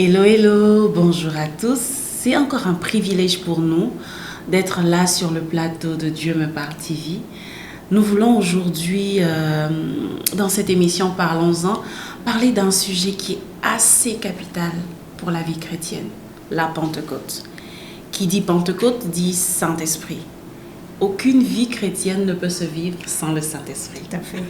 Hello, hello, bonjour à tous. C'est encore un privilège pour nous d'être là sur le plateau de Dieu me parle TV. Nous voulons aujourd'hui, dans cette émission Parlons-en, parler d'un sujet qui est assez capital pour la vie chrétienne, la Pentecôte. Qui dit Pentecôte dit Saint-Esprit. Aucune vie chrétienne ne peut se vivre sans le Saint-Esprit. Tout à fait.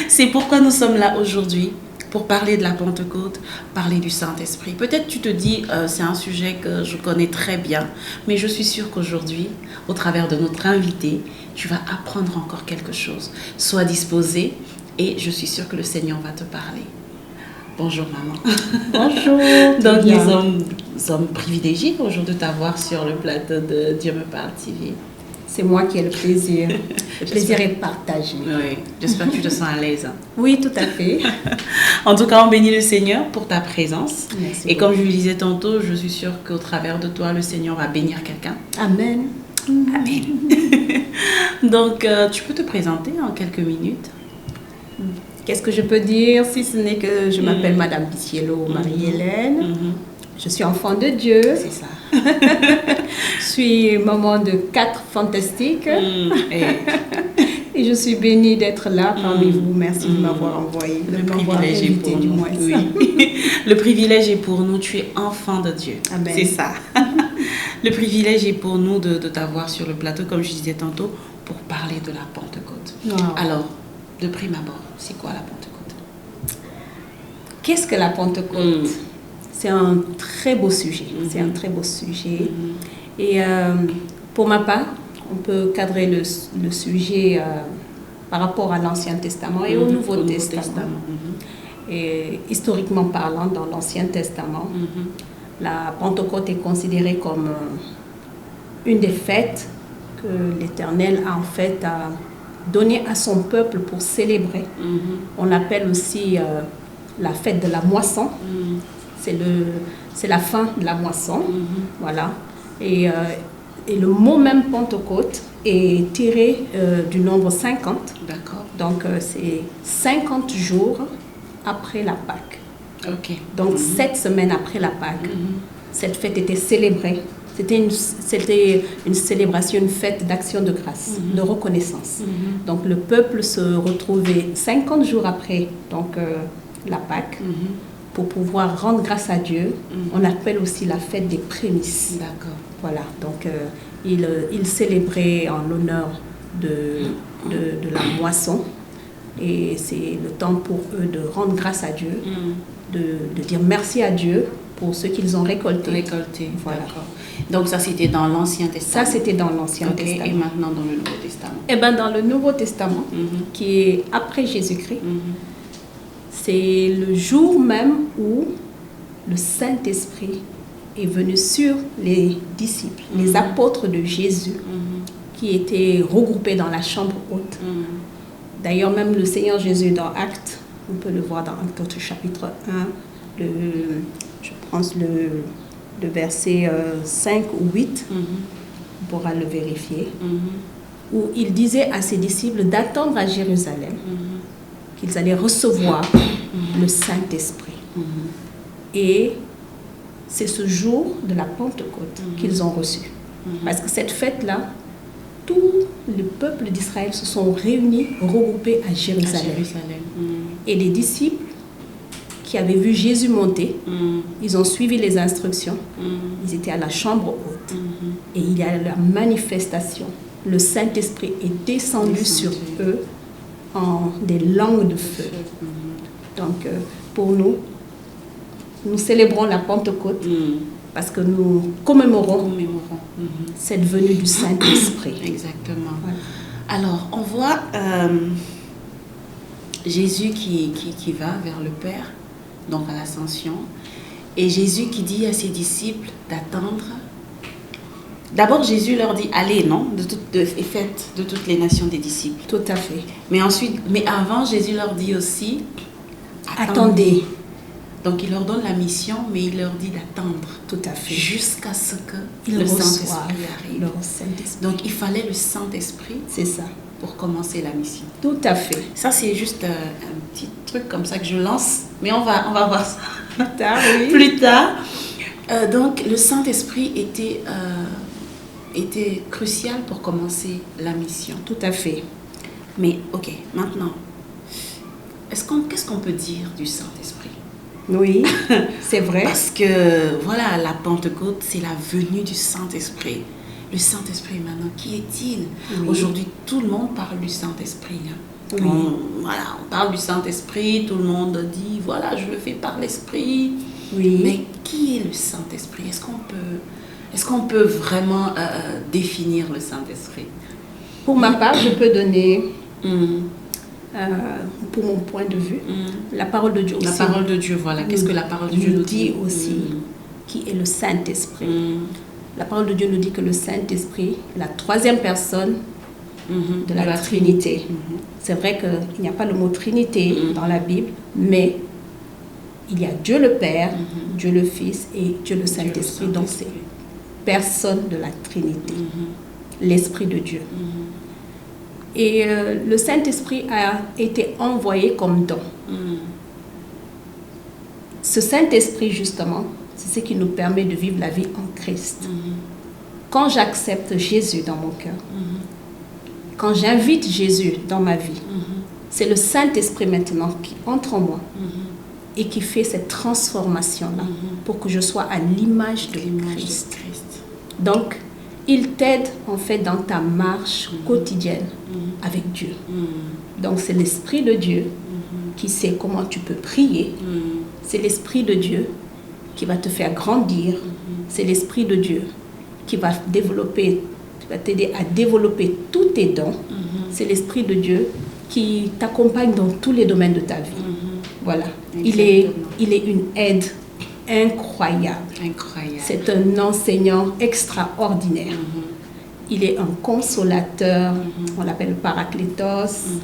C'est pourquoi nous sommes là aujourd'hui, pour parler de la Pentecôte, parler du Saint-Esprit. Peut-être tu te dis, c'est un sujet que je connais très bien, mais je suis sûre qu'aujourd'hui, au travers de notre invité, tu vas apprendre encore quelque chose. Sois disposé et je suis sûre que le Seigneur va te parler. Bonjour maman. Bonjour. Donc nous sommes privilégiés aujourd'hui de t'avoir sur le plateau de Dieu me parle TV. C'est moi qui ai le plaisir. Le plaisir est partagé. Oui, j'espère que tu te sens à l'aise. Oui, tout à fait. En tout cas, on bénit le Seigneur pour ta présence. Merci Et beaucoup. comme je le disais tantôt, je suis sûre qu'au travers de toi, le Seigneur va bénir quelqu'un. Amen. Amen. Donc, tu peux te présenter en quelques minutes. Qu'est-ce que je peux dire si ce n'est que je m'appelle Madame Biciello Marie-Hélène. Je suis enfant de Dieu. C'est ça. Je suis maman de 4 fantastiques. Et je suis bénie d'être là parmi vous. Merci de m'avoir envoyé. Le de m'avoir privilège est invité, pour du nous. moins. Oui. Le privilège est pour nous. Tu es enfant de Dieu. Amen. C'est ça. Le privilège est pour nous de t'avoir sur le plateau, comme je disais tantôt, pour parler de la Pentecôte. Wow. Alors, de prime abord, c'est quoi la Pentecôte? Qu'est-ce que la Pentecôte? C'est un très beau sujet. C'est un très beau sujet. Et pour ma part, on peut cadrer le sujet par rapport à l'Ancien Testament et au Nouveau Testament. Et historiquement parlant, dans l'Ancien Testament, la Pentecôte est considérée comme une des fêtes que l'Éternel a en fait donné à son peuple pour célébrer. On l'appelle aussi la fête de la moisson. C'est la fin de la moisson. Voilà. Et le mot même Pentecôte est tiré du nombre 50. D'accord. Donc, c'est 50 jours après la Pâque. Ok. Donc, 7 semaines après la Pâque, cette fête était célébrée. C'était une célébration, une fête d'action de grâce, de reconnaissance. Donc, le peuple se retrouvait 50 jours après donc, la Pâque pour pouvoir rendre grâce à Dieu. On appelle aussi la fête des prémices. D'accord. Voilà, donc il célébrait en l'honneur de la moisson. Et c'est le temps pour eux de rendre grâce à Dieu, de dire merci à Dieu pour ce qu'ils ont récolté. Voilà. D'accord. Donc ça, c'était dans l'Ancien Testament. Ça, c'était dans l'Ancien Ok. Testament. Et maintenant dans le Nouveau Testament. Et bien, dans le Nouveau Testament, qui est après Jésus-Christ, c'est le jour même où le Saint-Esprit est venu sur les disciples, les apôtres de Jésus, qui étaient regroupés dans la chambre haute. D'ailleurs, même le Seigneur Jésus dans Actes, on peut le voir dans Actes chapitre 1, je pense le verset 5 ou 8, on pourra le vérifier, où il disait à ses disciples d'attendre à Jérusalem qu'ils allaient recevoir le Saint-Esprit. Et c'est ce jour de la Pentecôte qu'ils ont reçu. Parce que cette fête-là, tous les peuples d'Israël se sont réunis, regroupés à Jérusalem. Et les disciples qui avaient vu Jésus monter, ils ont suivi les instructions. Ils étaient à la chambre haute. Et il y a la manifestation. Le Saint-Esprit est descendu sur eux en des langues de feu. Donc, pour nous célébrons la Pentecôte parce que nous commémorons cette venue du Saint-Esprit. Exactement. Voilà. Alors, on voit Jésus qui va vers le Père, donc à l'ascension, et Jésus qui dit à ses disciples d'attendre. D'abord, Jésus leur dit, allez, non, et faites de toutes les nations des disciples. Tout à fait. Mais avant, Jésus leur dit aussi, Attendez. Donc, il leur donne la mission, mais il leur dit d'attendre. Tout à fait. Jusqu'à ce que Ils le reçoivent Saint-Esprit arrive. leur Saint-Esprit. Donc, il fallait le Saint-Esprit C'est ça. pour commencer la mission. Tout à fait. Ça, c'est juste un petit truc comme ça que je lance, mais on va voir ça Plus tard, oui. plus tard. Donc, le Saint-Esprit était crucial pour commencer la mission. Tout à fait. Mais, ok, maintenant, qu'est-ce qu'on peut dire du Saint-Esprit? Oui, c'est vrai. Parce que, voilà, la Pentecôte, c'est la venue du Saint-Esprit. Le Saint-Esprit, maintenant, qui est-il? Oui. Aujourd'hui, tout le monde parle du Saint-Esprit. Hein. Oui. On parle du Saint-Esprit, tout le monde dit, voilà, je le fais par l'Esprit. Oui. Mais qui est le Saint-Esprit? Est-ce qu'on peut vraiment définir le Saint-Esprit? Pour ma part, je peux donner, pour mon point de vue, la parole de Dieu aussi. La parole de Dieu, voilà. Qu'est-ce que la parole de Dieu nous dit aussi? Qui est le Saint-Esprit. La parole de Dieu nous dit que le Saint-Esprit est la troisième personne de la Trinité. C'est vrai qu'il n'y a pas le mot Trinité dans la Bible, mais il y a Dieu le Père, Dieu le Fils et Dieu le Saint-Esprit. Donc c'est personne de la Trinité, l'Esprit de Dieu. Et le Saint-Esprit a été envoyé comme don. Ce Saint-Esprit, justement, c'est ce qui nous permet de vivre la vie en Christ. Quand j'accepte Jésus dans mon cœur, quand j'invite Jésus dans ma vie, c'est le Saint-Esprit maintenant qui entre en moi et qui fait cette transformation-là pour que je sois à l'image de Christ. Donc, il t'aide en fait dans ta marche quotidienne avec Dieu. Donc, c'est l'Esprit de Dieu qui sait comment tu peux prier. C'est l'Esprit de Dieu qui va te faire grandir. C'est l'Esprit de Dieu qui va t'aider à développer tous tes dons. C'est l'Esprit de Dieu qui t'accompagne dans tous les domaines de ta vie. Voilà. Il est une aide incroyable. C'est un enseignant extraordinaire. Il est un consolateur. On l'appelle Paraclétos.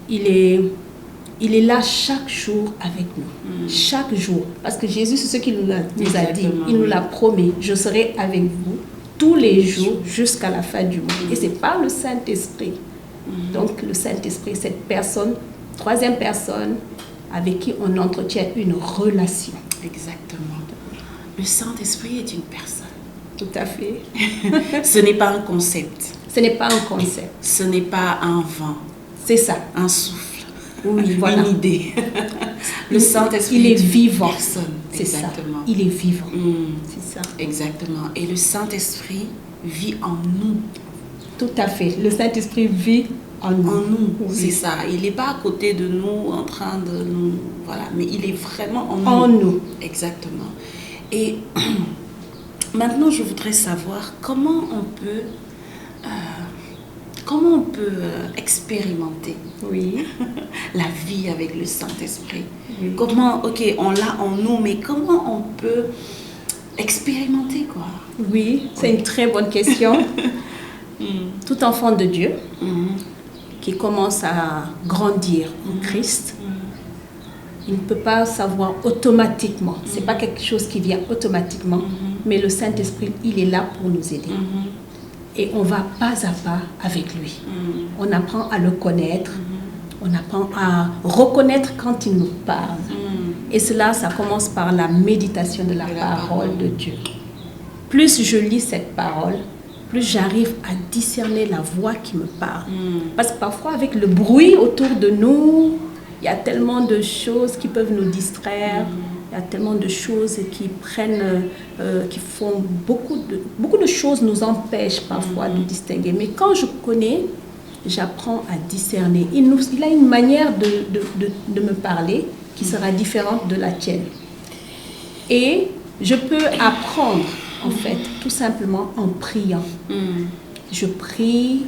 Il est là chaque jour avec nous. Chaque jour. Parce que Jésus, c'est ce qu'il nous a dit. Il nous l'a promis. Je serai avec vous tous les jours jusqu'à la fin du monde. Et c'est par le Saint-Esprit. Donc le Saint-Esprit, cette personne, troisième personne, avec qui on entretient une relation. Exactement. Le Saint-Esprit est une personne. Tout à fait. Ce n'est pas un concept. Ce n'est pas un concept. Ce n'est pas un vent. C'est ça. Un souffle. Oui, voilà. Une idée. Le Saint-Esprit il est vivant. Personne. C'est exactement. Ça. Il est vivant. C'est ça. Exactement. Et le Saint-Esprit vit en nous. Tout à fait. Le Saint-Esprit vit en nous. En nous, oui. C'est ça. Il n'est pas à côté de nous, en train de nous... Voilà, mais il est vraiment en nous. En nous. Exactement. Et maintenant, je voudrais savoir comment on peut expérimenter la vie avec le Saint-Esprit. Comment, on l'a en nous, mais comment on peut expérimenter, quoi? Oui, c'est une très bonne question. Tout enfant de Dieu qui commence à grandir en Christ, il ne peut pas savoir automatiquement. Ce n'est pas quelque chose qui vient automatiquement, mais le Saint-Esprit, il est là pour nous aider. Et on va pas à pas avec lui. On apprend à le connaître, on apprend à reconnaître quand il nous parle. Et cela, ça commence par la méditation de la parole de Dieu. Plus je lis cette parole, plus j'arrive à discerner la voix qui me parle. Parce que parfois, avec le bruit autour de nous, il y a tellement de choses qui peuvent nous distraire. Il y a tellement de choses qui qui font beaucoup de choses nous empêchent parfois de distinguer. Mais quand je connais, j'apprends à discerner. Il a une manière de me parler qui sera différente de la tienne. Et je peux apprendre, en fait, tout simplement en priant. Je prie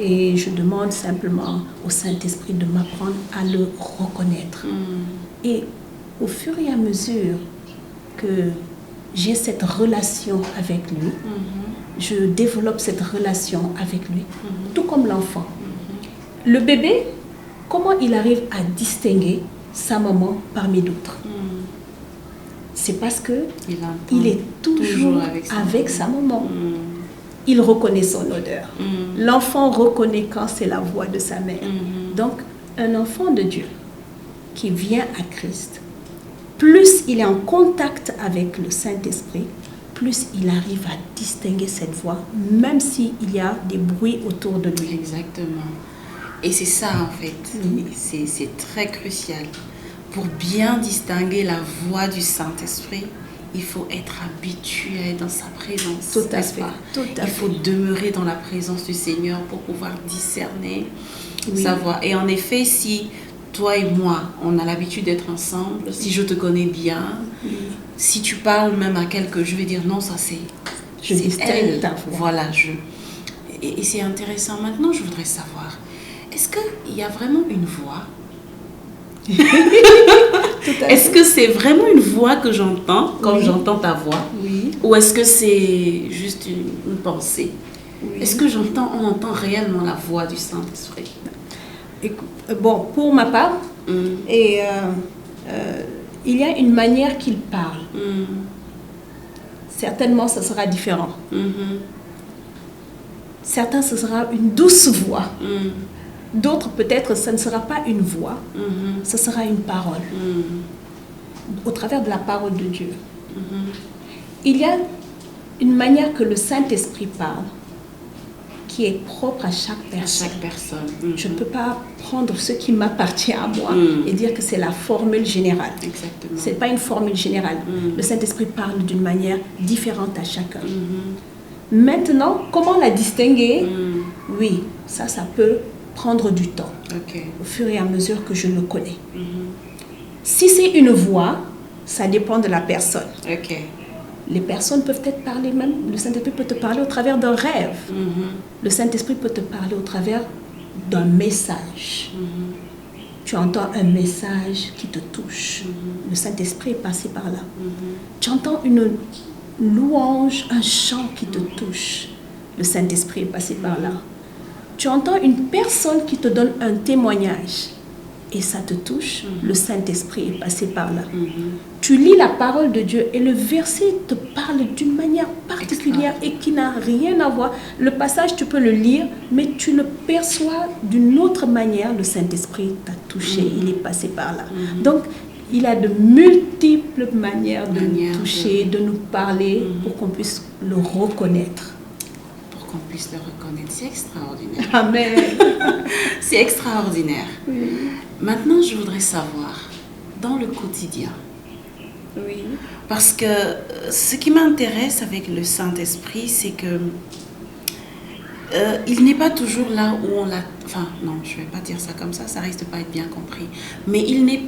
et je demande simplement au Saint-Esprit de m'apprendre à le reconnaître. Et au fur et à mesure que j'ai cette relation avec lui, je développe cette relation avec lui, tout comme l'enfant. Le bébé, comment il arrive à distinguer sa maman parmi d'autres? c'est parce que entend il est toujours avec sa maman. Il reconnaît son odeur. L'enfant reconnaît quand c'est la voix de sa mère. Donc, un enfant de Dieu qui vient à Christ, plus il est en contact avec le Saint-Esprit, plus il arrive à distinguer cette voix, même s'il y a des bruits autour de lui. Exactement. Et c'est ça, en fait. C'est très crucial. Pour bien distinguer la voix du Saint-Esprit, il faut être habitué dans sa présence. Tout à fait. Il faut demeurer dans la présence du Seigneur pour pouvoir discerner sa voix. Et en effet, si toi et moi, on a l'habitude d'être ensemble, si je te connais bien, si tu parles même à quelqu'un, je vais dire non, ça c'est elle. Ta voix. Voilà, et c'est intéressant. Maintenant, je voudrais savoir, est-ce qu'il y a vraiment une voix? Est-ce que c'est vraiment une voix que j'entends comme j'entends ta voix? Ou est-ce que c'est juste une pensée? Est-ce que on entend réellement la voix du Saint-Esprit? Bon, pour ma part, il y a une manière qu'il parle. Certainement, ce sera différent. Certains, ce sera une douce voix. D'autres, peut-être, ce ne sera pas une voix, ce sera une parole. Au travers de la parole de Dieu. Il y a une manière que le Saint-Esprit parle qui est propre à chaque personne. Je ne peux pas prendre ce qui m'appartient à moi et dire que c'est la formule générale. Exactement. Ce n'est pas une formule générale. Le Saint-Esprit parle d'une manière différente à chacun. Maintenant, comment la distinguer? Oui, ça peut prendre du temps, au fur et à mesure que je le connais. Si c'est une voix, ça dépend de la personne. Les personnes peuvent peut-être parler même, le Saint-Esprit peut te parler au travers d'un rêve. Le Saint-Esprit peut te parler au travers d'un message. Tu entends un message qui te touche. Le Saint-Esprit est passé par là. Tu entends une louange, un chant qui te touche. Le Saint-Esprit est passé par là. Tu entends une personne qui te donne un témoignage et ça te touche, le Saint-Esprit est passé par là. Tu lis la parole de Dieu et le verset te parle d'une manière particulière et qui n'a rien à voir. Le passage, tu peux le lire, mais tu le perçois d'une autre manière. Le Saint-Esprit t'a touché, il est passé par là. Donc, il a de multiples manières de nous toucher, de nous parler pour qu'on puisse le reconnaître. Qu'on puisse le reconnaître. C'est extraordinaire. Amen. C'est extraordinaire. Maintenant, je voudrais savoir, dans le quotidien, parce que ce qui m'intéresse avec le Saint-Esprit, c'est que il n'est pas toujours là où on l'a... Enfin, non, je ne vais pas dire ça comme ça risque de pas être bien compris. Mais il n'est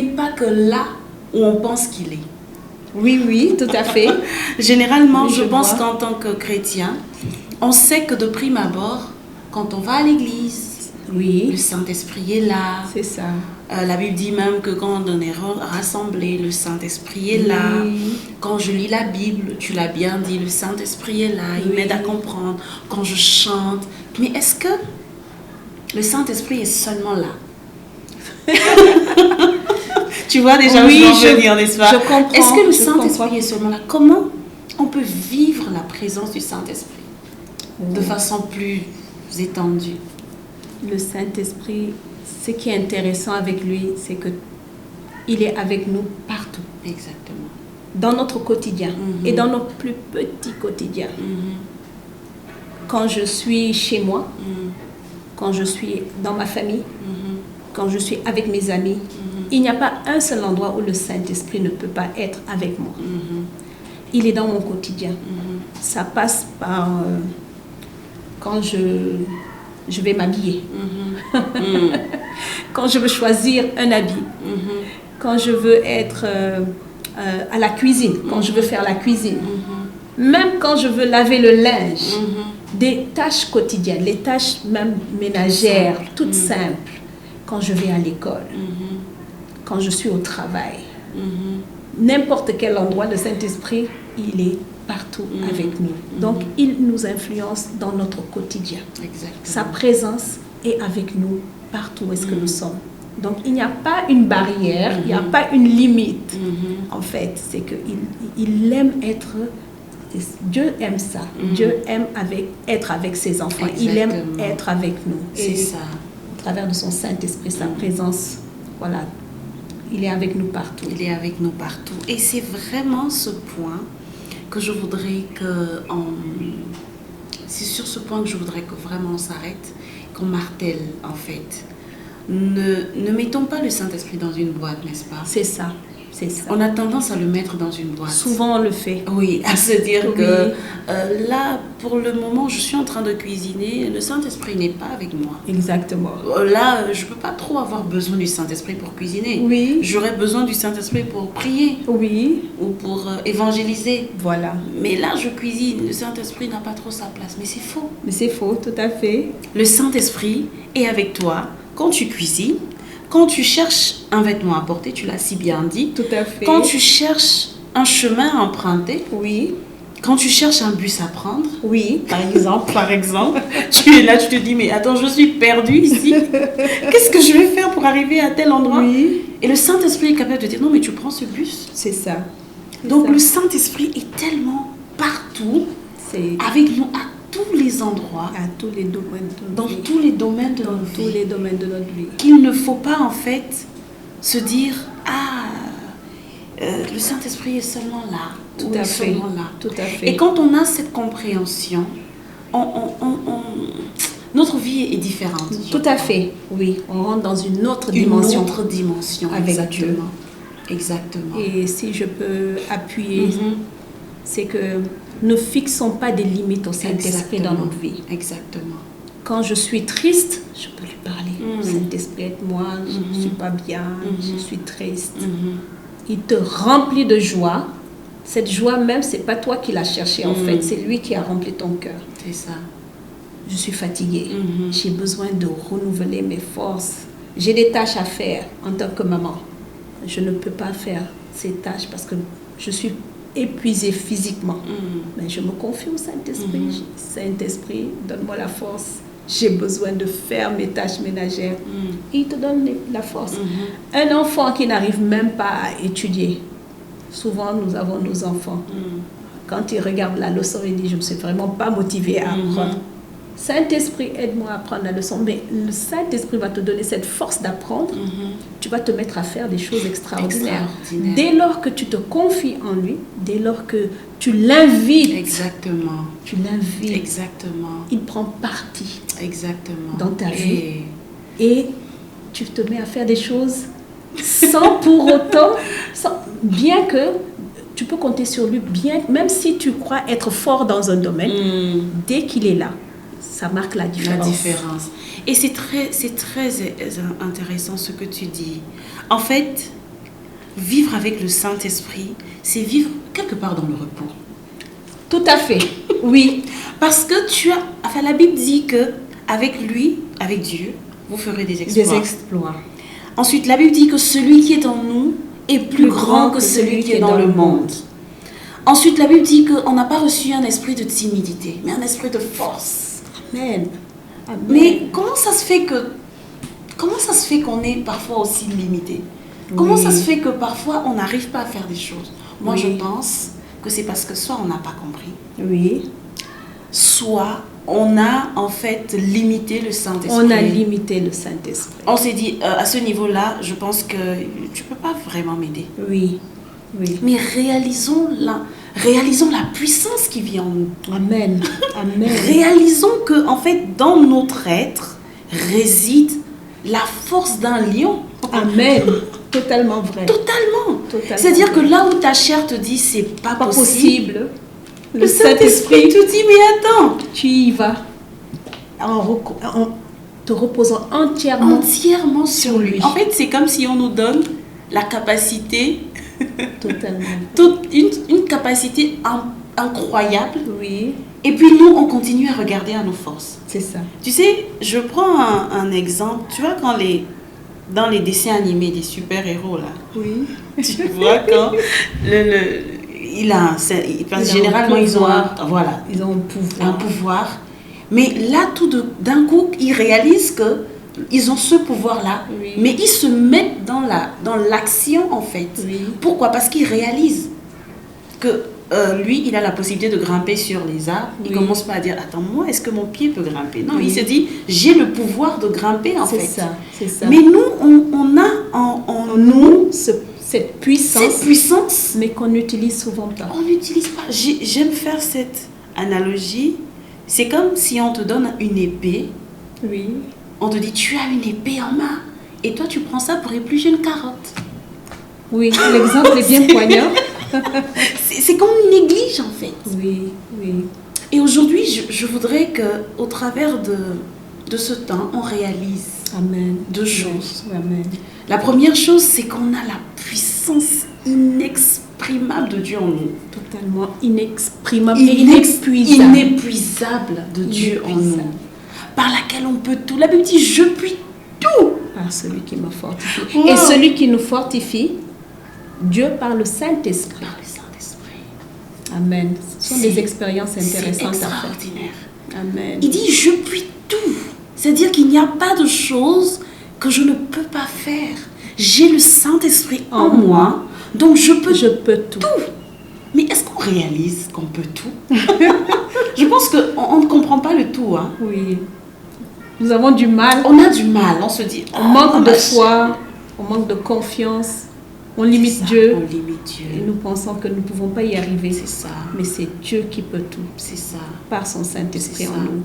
pas que là où on pense qu'il est. Oui, tout à fait. Généralement, je pense qu'en tant que chrétien, on sait que de prime abord, quand on va à l'église, le Saint-Esprit est là. C'est ça. La Bible dit même que quand on est rassemblé, le Saint-Esprit est là. Quand je lis la Bible, tu l'as bien dit, le Saint-Esprit est là, il m'aide à comprendre. Quand je chante. Mais est-ce que le Saint-Esprit est seulement là? Tu vois déjà où je veux venir, n'est-ce pas? Je comprends. Est-ce que le Saint-Esprit est seulement là? Comment on peut vivre la présence du Saint-Esprit de façon plus étendue? Le Saint-Esprit, ce qui est intéressant avec lui, c'est que il est avec nous partout. Exactement. Dans notre quotidien et dans nos plus petits quotidiens. Quand je suis chez moi, quand je suis dans ma famille, quand je suis avec mes amis, il n'y a pas un seul endroit où le Saint-Esprit ne peut pas être avec moi. Il est dans mon quotidien. Ça passe par quand je vais m'habiller, quand je veux choisir un habit, quand je veux être à la cuisine, quand je veux faire la cuisine, même quand je veux laver le linge, des tâches quotidiennes, les tâches même ménagères, toutes simples, quand je vais à l'école, quand je suis au travail, n'importe quel endroit, le Saint-Esprit, il est partout avec nous. Donc, il nous influence dans notre quotidien. Exactement. Sa présence est avec nous partout où est-ce que nous sommes. Donc, il n'y a pas une barrière, il n'y a pas une limite. En fait, c'est qu'il aime être... Dieu aime ça. Dieu aime être avec ses enfants. Exactement. Il aime être avec nous. C'est ça. À travers de son Saint-Esprit, sa présence, voilà, il est avec nous partout. Il est avec nous partout. Et c'est vraiment ce point que je voudrais que... C'est sur ce point que je voudrais que vraiment on s'arrête, qu'on martèle en fait. Ne mettons pas le Saint-Esprit dans une boîte, n'est-ce pas? C'est ça. C'est ça. On a tendance à le mettre dans une boîte. Souvent, on le fait. Oui, à se dire que là, pour le moment, je suis en train de cuisiner, le Saint-Esprit n'est pas avec moi. Exactement. Là, je ne peux pas trop avoir besoin du Saint-Esprit pour cuisiner. Oui. J'aurais besoin du Saint-Esprit pour prier. Oui. Ou pour évangéliser. Voilà. Mais là, je cuisine, le Saint-Esprit n'a pas trop sa place. Mais c'est faux. Mais c'est faux, tout à fait. Le Saint-Esprit est avec toi quand tu cuisines. Quand tu cherches un vêtement à porter, tu l'as si bien dit. Tout à fait. Quand tu cherches un chemin à emprunter. Oui. Quand tu cherches un bus à prendre. Oui. Par exemple, tu es là, tu te dis, mais attends, je suis perdue ici. Qu'est-ce que je vais faire pour arriver à tel endroit? Oui. Et le Saint-Esprit est capable de dire, non, mais tu prends ce bus. C'est ça. Donc le Saint-Esprit est tellement partout, avec nous à tous les endroits, à tous les domaines de notre vie. tous les domaines de notre tous vie, les domaines de notre vie. Qu'il ne faut pas en fait se dire le Saint-Esprit est seulement là, tout à fait, seulement là. Tout à fait. Et quand on a cette compréhension, notre vie est différente. Tout à fait, oui. On rentre dans une autre dimension. Une autre dimension, avec exactement. Dieu. Exactement. Et si je peux appuyer, c'est que ne fixons pas des limites au Saint-Esprit dans notre vie. Exactement. Quand je suis triste, je peux lui parler. Saint-Esprit, aide-moi, je ne suis pas bien, je suis triste. Il te remplit de joie. Cette joie même, ce n'est pas toi qui l'as cherchée en fait, c'est lui qui a rempli ton cœur. C'est ça. Je suis fatiguée, j'ai besoin de renouveler mes forces. J'ai des tâches à faire en tant que maman. Je ne peux pas faire ces tâches parce que je suis épuisée physiquement. Mais je me confie au Saint-Esprit. Saint-Esprit, donne-moi la force. J'ai besoin de faire mes tâches ménagères. Et il te donne la force. Un enfant qui n'arrive même pas à étudier, souvent nous avons nos enfants. Quand ils regardent la leçon, ils disent, je ne suis vraiment pas motivée à apprendre. Saint-Esprit, aide-moi à apprendre la leçon. Mais le Saint-Esprit va te donner cette force d'apprendre. Tu vas te mettre à faire des choses extraordinaires. Dès lors que tu te confies en lui, dès lors que tu l'invites. Exactement. Tu l'invites. Exactement. Il prend parti. Exactement. Dans ta vie. Et tu te mets à faire des choses sans pour autant, bien que tu peux compter sur lui, même si tu crois être fort dans un domaine, dès qu'il est là, ça marque la différence. La différence. Et c'est très intéressant ce que tu dis. En fait, vivre avec le Saint-Esprit, c'est vivre quelque part dans le repos. Tout à fait, oui. Parce que la Bible dit que avec lui, avec Dieu, vous ferez des exploits. Des exploits. Ensuite, la Bible dit que celui qui est en nous est plus grand que celui qui est dans le monde. Ensuite, la Bible dit qu'on n'a pas reçu un esprit de timidité, mais un esprit de force. Amen. Amen. Mais comment ça se fait qu'on est parfois aussi limité? Comment ça se fait que parfois on n'arrive pas à faire des choses? Moi, je pense que c'est parce que soit on n'a pas compris. Oui. Soit on a en fait limité le Saint-Esprit. On a limité le Saint-Esprit. On s'est dit, à ce niveau-là, je pense que tu ne peux pas vraiment m'aider. Oui. Oui. Mais réalisons la puissance qui vit en nous. Amen. Amen. Réalisons que en fait, dans notre être réside la force d'un lion. Amen. Totalement vrai. Totalement. C'est-à-dire que là où ta chair te dit c'est pas possible, le Saint-Esprit te dit mais attends, tu y vas en te reposant entièrement sur lui. En fait, c'est comme si on nous donne la capacité, totalement, une capacité incroyable. Oui. Et puis nous, on continue à regarder à nos forces. C'est ça. Tu sais, je prends un exemple. Tu vois quand dans les dessins animés des super-héros là. Oui. Tu vois quand généralement ils ont un pouvoir. Mais là, d'un coup, ils réalisent que ils ont ce pouvoir-là, Oui. mais ils se mettent dans l'action en fait. Oui. Pourquoi? Parce qu'ils réalisent que lui, il a la possibilité de grimper sur les arbres. Il Oui. commence pas à dire, attends, moi, est-ce que mon pied peut grimper? Non, Oui. il se dit, j'ai le pouvoir de grimper en fait. C'est ça. Mais nous, on a en nous cette puissance, mais qu'on n'utilise souvent pas. on n'utilise pas. J'aime faire cette analogie. C'est comme si on te donne une épée. Oui. On te dit, tu as une épée en main. Et toi, tu prends ça pour éplucher une carotte. Oui, l'exemple est bien poignant. C'est qu'on néglige en fait. Oui, oui. Et aujourd'hui, je voudrais qu'au travers de ce temps, on réalise Amen. deux choses. Oui, amen. La première chose, c'est qu'on a la puissance inexprimable de Dieu en nous. Totalement inexprimable et inépuisable. Inépuisable de Dieu en nous. Par laquelle on peut tout. La Bible dit, je puis tout. Par celui qui me fortifie. Wow. Et celui qui nous fortifie, Dieu par le Saint-Esprit. Par le Saint-Esprit. Amen. Ce sont des expériences C'est intéressantes à faire. extraordinaire. Amen. Il dit, je puis tout. C'est-à-dire qu'il n'y a pas de chose que je ne peux pas faire. J'ai le Saint-Esprit en moi, donc je peux tout. Mais est-ce qu'on réalise qu'on peut tout? Je pense qu'on ne comprend pas le tout. Hein. Oui. Nous avons du mal. On a du mal, on se dit... On manque de foi, on manque de confiance, on limite Dieu. On limite Dieu. Et nous pensons que nous ne pouvons pas y arriver. C'est ça. Mais c'est Dieu qui peut tout. C'est ça. Par son Saint-Esprit C'est en ça. nous.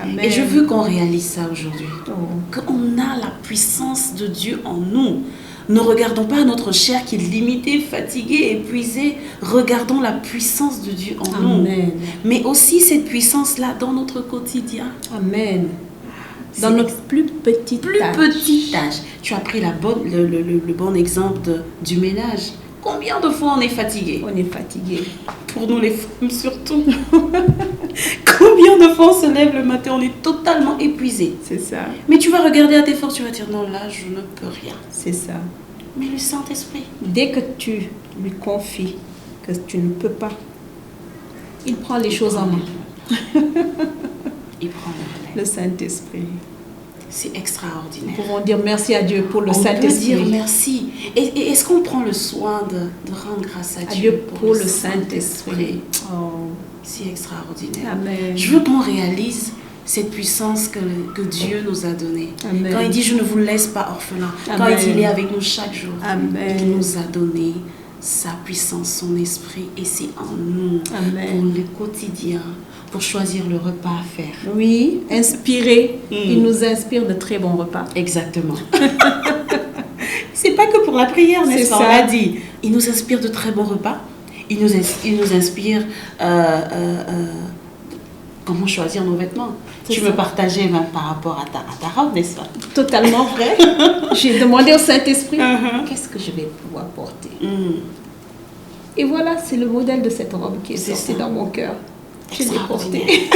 Amen. Et je veux qu'on réalise ça aujourd'hui. Oh. Qu'on a la puissance de Dieu en nous. Ne regardons pas notre chair qui est limitée, fatiguée, épuisée. Regardons la puissance de Dieu en nous. Amen. Mais aussi cette puissance-là dans notre quotidien. Amen. Dans C'est notre plus petite tâche. Tu as pris le bon exemple du ménage. Combien de fois on est fatigué? On est fatigué. Pour nous les femmes surtout. Combien de fois on se lève le matin, on est totalement épuisé. C'est ça. Mais tu vas regarder à tes forces, tu vas dire non, là je ne peux rien. C'est ça. Mais le Saint-Esprit, dès que tu lui confies que tu ne peux pas, il prend les choses en main. Il prend le relais. Le Saint-Esprit. C'est extraordinaire. Nous pouvons dire merci à Dieu pour le On peut Saint-Esprit. dire merci. Et est-ce qu'on prend le soin de rendre grâce à Dieu Dieu pour le Saint-Esprit. Oh, c'est extraordinaire. Amen. Je veux qu'on réalise cette puissance que Dieu nous a donnée. Amen. Quand il dit je ne vous laisse pas orphelins, quand Amen. il est avec nous chaque jour, Amen. il nous a donné sa puissance, son esprit, et c'est en nous Amen. pour le quotidien, pour choisir le repas à faire. Oui, inspiré. Il nous inspire de très bons repas. Exactement. C'est pas que pour la prière, n'est-ce pas? On l'a dit. Il nous inspire de très bons repas. Il nous inspire comment choisir nos vêtements. Tu me partageais même par rapport à ta robe, n'est-ce pas? Totalement vrai. J'ai demandé au Saint-Esprit, qu'est-ce que je vais pouvoir porter? Et voilà, c'est le modèle de cette robe qui est sorti dans mon cœur. Je l'ai portée.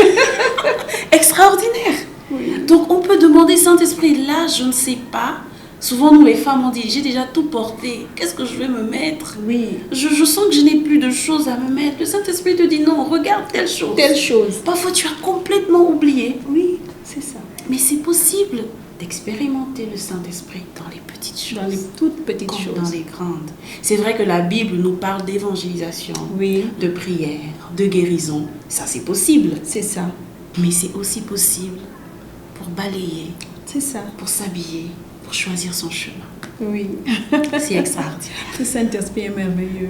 Extraordinaire. Oui. Donc on peut demander, Saint-Esprit, là je ne sais pas. Souvent nous les femmes on dit, j'ai déjà tout porté, qu'est-ce que je vais me mettre? Oui. Je sens que je n'ai plus de choses à me mettre. Le Saint-Esprit te dit non, regarde telle chose. Telle chose. Parfois tu as complètement oublié. Oui, c'est ça. Mais c'est possible d'expérimenter le Saint-Esprit dans les petites choses. Dans les toutes petites comme choses. dans les grandes. C'est vrai que la Bible nous parle d'évangélisation, Oui. de prière, de guérison. Ça c'est possible. C'est ça. Mais c'est aussi possible pour balayer, C'est ça. pour s'habiller, pour choisir son chemin. Oui. C'est extraordinaire. Le Saint-Esprit est merveilleux.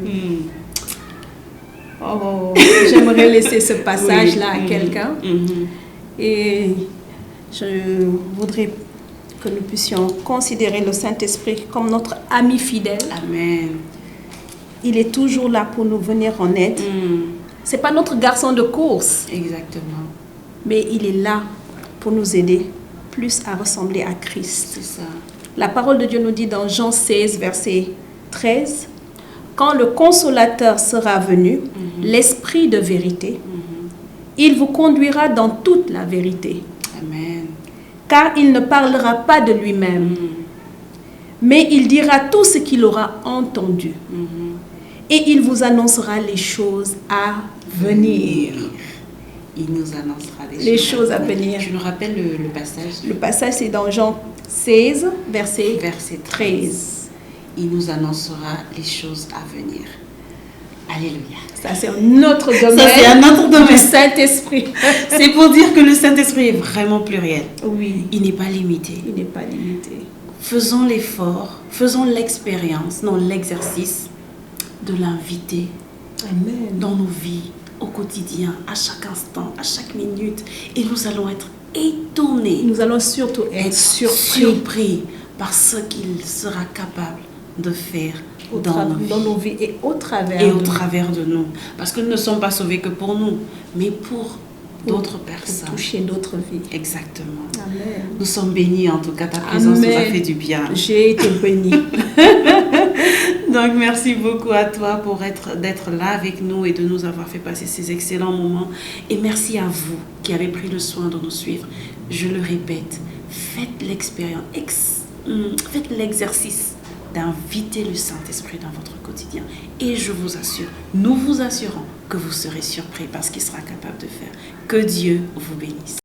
Oh, j'aimerais laisser ce passage-là à quelqu'un. Et je voudrais que nous puissions considérer le Saint-Esprit comme notre ami fidèle. Amen. Il est toujours là pour nous venir en aide. C'est pas notre garçon de course, Exactement. mais il est là pour nous aider plus à ressembler à Christ. C'est ça. La parole de Dieu nous dit dans Jean 16, verset 13, « Quand le Consolateur sera venu, l'Esprit de vérité, il vous conduira dans toute la vérité. Amen. Car il ne parlera pas de lui-même, mais il dira tout ce qu'il aura entendu. Et il vous annoncera les choses à venir. » Il nous annoncera les choses à venir. Tu nous rappelles le passage? Le passage, c'est dans Jean 16, verset 13. Il nous annoncera les choses à venir. Alléluia. Ça, c'est un autre domaine. Ça, c'est un autre domaine. Du Saint-Esprit. C'est pour dire que le Saint-Esprit est vraiment pluriel. Oui. Il n'est pas limité. Il n'est pas limité. Faisons l'effort, faisons l'expérience, non l'exercice de l'inviter dans nos vies, au quotidien, à chaque instant, à chaque minute. Et nous allons être étonnés. Nous allons surtout être surpris par ce qu'il sera capable de faire dans nos vies et au travers de nous. Parce que nous ne sommes pas sauvés que pour nous, mais pour d'autres personnes. Pour toucher d'autres vies. Exactement. Amen. Nous sommes bénis, en tout cas, ta présence nous a fait du bien. J'ai été bénie. Donc, merci beaucoup à toi d'être là avec nous et de nous avoir fait passer ces excellents moments. Et merci à vous qui avez pris le soin de nous suivre. Je le répète, faites l'expérience, faites l'exercice d'inviter le Saint-Esprit dans votre quotidien. Et je vous assure, nous vous assurons que vous serez surpris par ce qu'il sera capable de faire. Que Dieu vous bénisse.